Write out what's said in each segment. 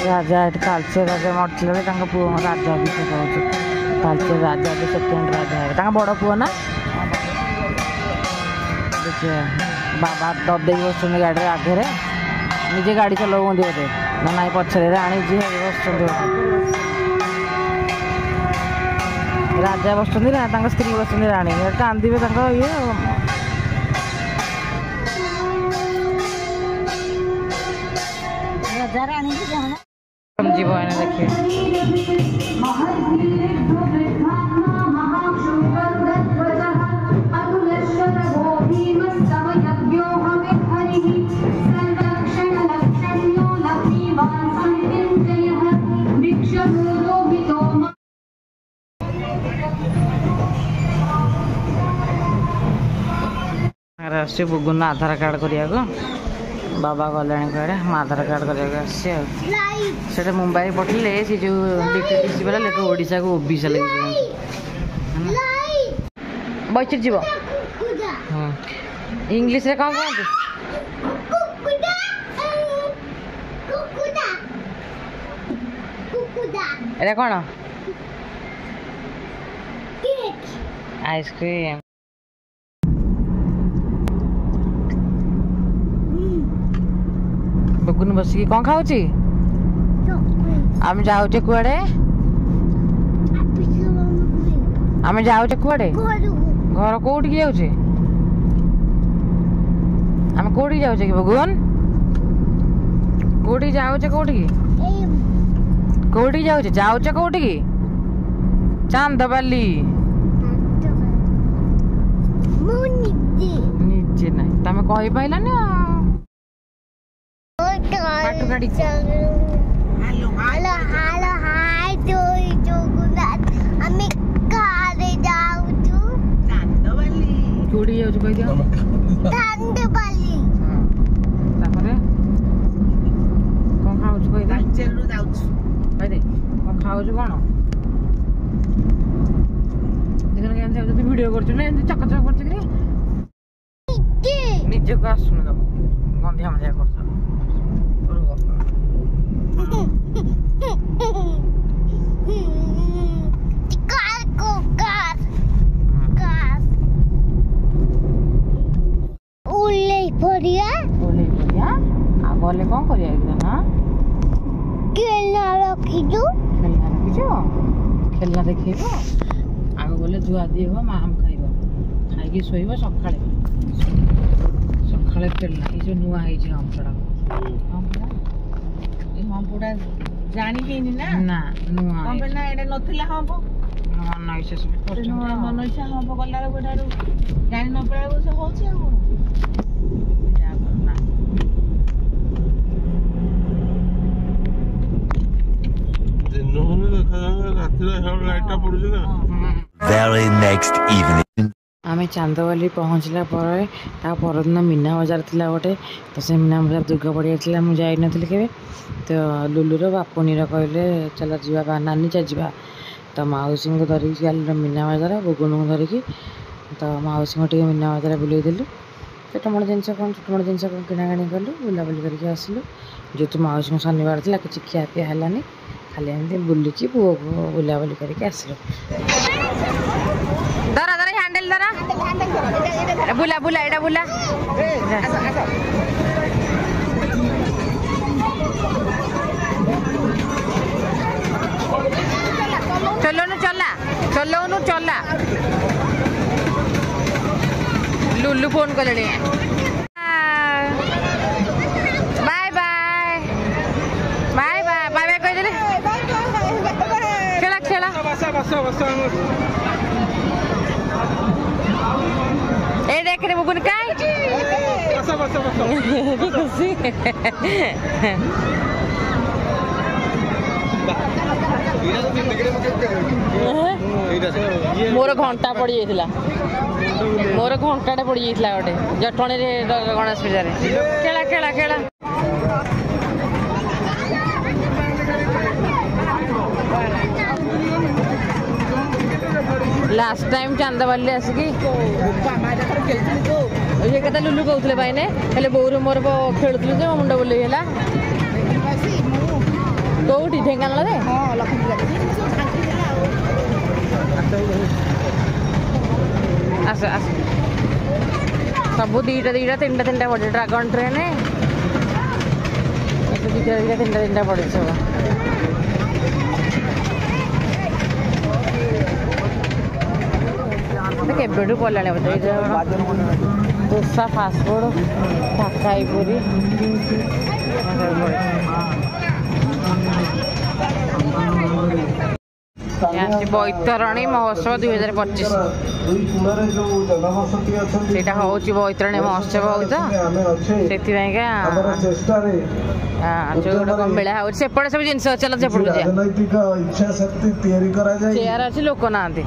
राजा तालचेर राजा मरते पुओ राजा अभिषेक हो तालचेर राजा सेकेंड राजा है बड़ पुओ ना देखिए बाबा दबे बस गाड़ी आगे निजे गाड़ी चलाऊ बोधे ना ना पछरे राणी जी बस राजा बस स्त्री बस राणी कांदे ये राजा राणी जीव है देखिए आस बुगुन आधार कार्ड करिया बाबा गले कड़े आधार कार्ड कर मुंबई पठेले से जो डीटीसी वाला लेके ओडिशा को ओबीसी लगे बैठ जीव इंग्लिश रे कौन कहते एरा कौन आइसक्रीम बगुन बसिकी कौन खाऊची आम जाऊचे कुआडे आम जाऊचे कुआडे घर कोठी जाऊचे आम कोठी जाऊचे कि बगुन कोठी जाऊचे कोठी कोठी जाऊचे जाऊचे कोठी कि चांदबाली निजे ना तमे कहि पाइला ना गाड़ी हेलो हेलो हेलो हाय तो जोगुनाथ हमें कारे जाऊ तू चांदबाली कोडी जाऊ कहि दियो चांदबाली हां तापरे कोन खाऊ कहि दे चेलु जाऊ कहि दे कोन खाऊ कोन देखन केन से तो वीडियो करछु ने चक चक करछु कि निजे को आसुन दम गंधिया मजा करछ गले कौन करिया ना खेलना रखिजो खेलना देखिबो आगो गले जुआ दिबो मा हम खाइबो खाइकी सोइबो सखाळे खेलना ई जो नुआ है जे हम पड़ा ए हम पड़ा जानी केनी ना ना नुआ हम ना एडे नथिला हम मन इसे सब करछ मन इसे हम गला रे गोडारू जानी न पड़ा से होछि आ Very next evening. आम चांदबाली पहुँचला परदिन मीना बजार थी गोटे तो से मीना बजार दुर्गा पड़िया मुझे जाई नी के तो लुलुर बापुनीर कहले चल जा नानी जा तो मौसी को धरिकी गल मीना बजार बुगुन को धरिकी तो मौसी को मीना बजार बुलेदेलु छोट मोट जिनस कौन छोट मोट जिनस कौन किणाकिणी कलु बुलाबुली करके आसलु जेहेतु मौसी को शनिवार था किसी खियापिया है खाली एमती बुलिकी पुओ को बुलाबुली करके आसलु धरा धरा हैंडल धरा बुला बुला एटा बुला चलो नु चला लुल्लू फोन कर bye bye bye bye bye bye कह देले खेला खेला ए देख रे बुगुन काय खुशी मोर घंटा पड़ जाइला मोर घंटाटे पड़ जाइला गोटे जटणी गणेश पूजा खेला खेला खेला लास्ट टाइम चांदवाली आसिकी ये कथा लुलु कहते पाइने हेल्ले बोर मोर खेलुलु जो मुंड बुलेगा कौटी ढेଙ୍କାନାଳ आस आस सब दीटा दीटा तीन तीन पड़े ड्रागन ट्रेन दीटा दीटा तीन तीन पड़े सब केबेठू पड़ा बोलते दोसा फास्टफुड ठाकाई पूरी बैतरणी महोत्सव 2025 से हूँ बैतरणी महोत्सव हो जो मेला हो सेपटे सब जिन चल सेपट चेयर अच्छी लोक ना तुम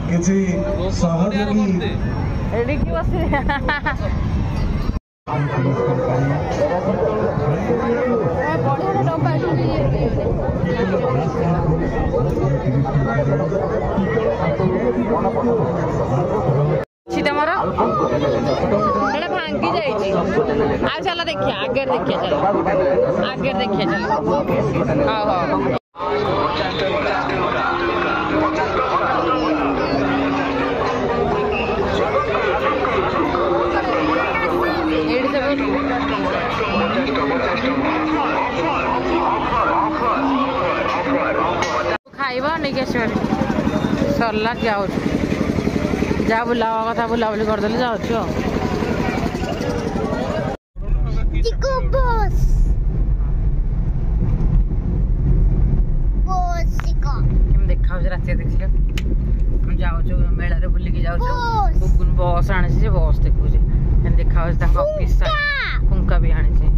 भांगी जा चल देखिए आगे देखिए चल आगे देखिए चल हाँ हाँ खाइबा नहीं सरला जाऊ जहाँ बुलावा कथा बुलाबुली करदे जाऊँ देखा रात देखिए जाऊँ मेला बुलिकी जाऊँ बुगुन बस आनी बस देखुचे देखा ऑफिस फुंका भी आनी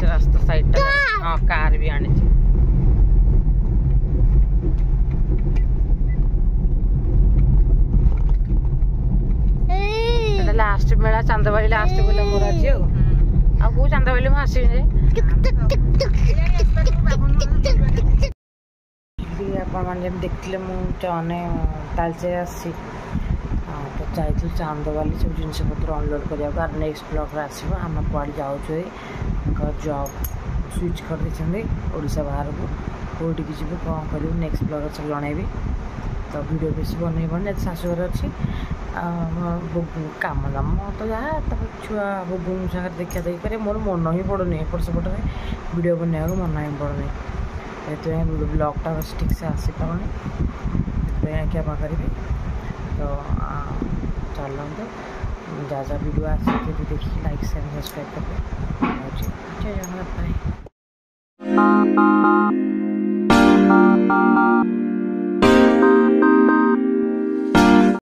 रास्ता साइड हाँ कार भी आनी लास्ट मेला चांदवाली लास्ट बोला मोर अच्छी आउ चांदवाली में आसवे आपने देखते मुझे तालचेर आसी तो जाइए चांदवाली सब जिन पत्र अनलोड करने नेक्स्ट ब्लॉग आसो आम कड़े जाऊँ जॉब स्विच कर ओडिशा बाहर को कौटी जी कौन कर नेक्स्ट ब्लॉग सब जनइबी तो वीडियो बेस बनइबन शाशुघर अच्छी कम दाम तो जहाँ छुआ बुबुन सागर देखा देखी करे मोर मन ही पड़ूनी एपट सेपटे वीडियो बनवा मन ही पड़ूनी ये ब्लॉगटा ठीक से आसी पानी क्या करी तो चलते जहाँ जहाँ वीडियो आसी देखिए लाइक शेयर सब्सक्राइब करें जय जगन्नाथ भाई।